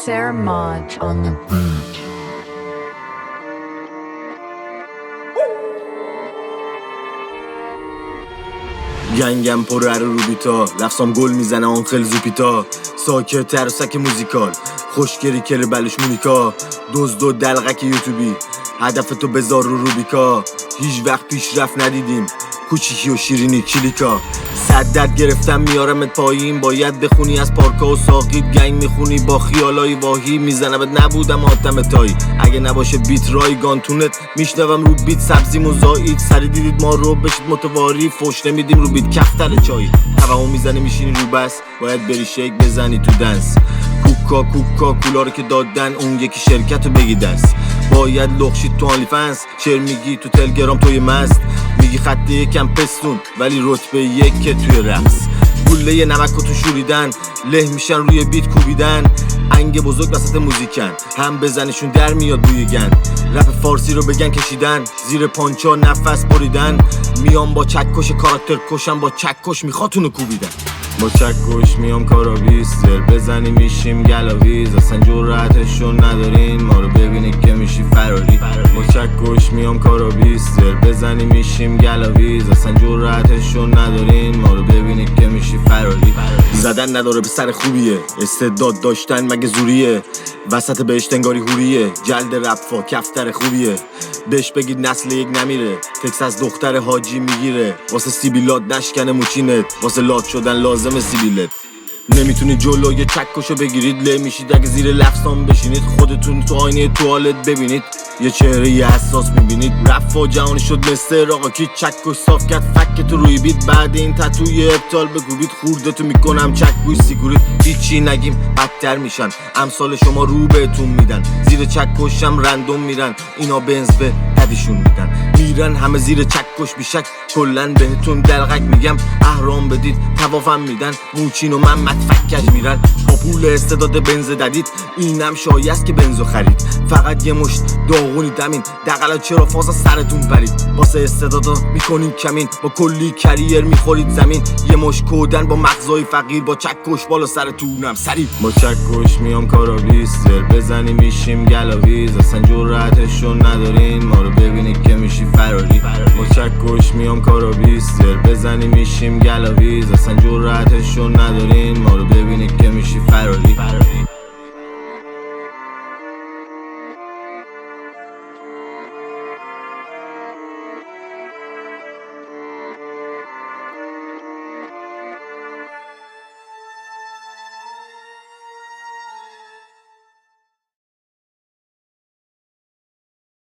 Sarah Maj on the beat. گنگم پر رو بیتا لفظام گل میزنه آنخل زوپیتا ساکت ترسک موزیکال خوشگری کل بلوش مونیکا دزد و دلغک یوتیوبی هدف تو بذار رو روبیکا هیچ وقت پیشرفت ندیدیم کوچیکی و شیرینی کلیکا صد درد گرفتم میارمت پایین باید بخونی از پارکا و ساقید گنگ میخونی با خیالای واهی میزنمت نبودم آتم تایی اگه نباشه بیت رایگانتونت میشنوم رو بیت سبزی مزایید سری دیدید ما رو بشید متواری فوش نمیدیم رو بیت کفتر چایی توهمو میزنی میشینی رو بس باید بری شیک بزنی تو دنس کوکا کولا رو که دادن اون یکی شرکت رو بگی دست باید لخشید تو آنلی فنس شعر میگی تو تلگرام توی مست میگی خط یکم پستون ولی رتبه یک که توی رقص گله نمک رو تو شوریدن له میشن روی بیت کوبیدن انگ بزرگ وسط موزیکن هم بزنشون در میاد بوی گن رپ فارسی رو بگن کشیدن زیر پانچا نفس بریدن میام با چکش کاراکتر کشم با چکش میخواتونو کوبیدن با چکش میام کارابیس زر بزنی میشیم گلاویز اصلا جرأتشون ندارین ما رو ببینید که میشی فراری با چکش میام کارابیس زر بزنی میشیم گلاویز اصلا جرأتشون ندارین ما رو ببینید که میشی فراری زدن نداره به سر خوبیه استعداد داشتن مگه زوریه وسط بهشت انگاری هوریه جلد رفا کفتر خوبیه بهش بگید نسل یک نمیره تکس از دختر حاجی میگیره واسه سیبیلات نشکنه موچینت واسه لات شدن لازم سیبیلت نمیتونی جلوی چکشو بگیرید له میشید اگه زیر لفظام بشینید خودتون تو آینه توالت ببینید یه چهره یه حساس میبینید رفا جهانی شد مثل راقا کی چکش صاف کرد فک تو روی بیت بعد این تتوی ابطال بگوید خوردتو میکنم چکش سیکورید هیچی نگیم بدتر میشن امثال شما رو بهتون میدن زیر چکشم رندوم میرن اینا بنز به قدیشون میدن میرن همه زیر چکش بیشک کلن بهتون دلغک میگم احرام بدید توافم میدن موچین و من مدفکج میرن با پول استعداد بنز دادید اینم شایست که بنزو خرید فقط یه مشت داغونی دمین دقلا چرا فاز سرتون برید واسه استعدادا میکنین کمین با کلی کریر میخورید زمین یه مش کودن با مغزای فقیر با چکش بالا سرتونم سری با چکش میام کارابیس زر بزنی میشیم گلاویز اصلا جرأتشون ندارین ما رو ببینید که میشی فراری با چکش میام کارابیس زر بزنی میشیم گلاویز اصلا جرأتشون ندارین ما رو ببینید که میشی فراری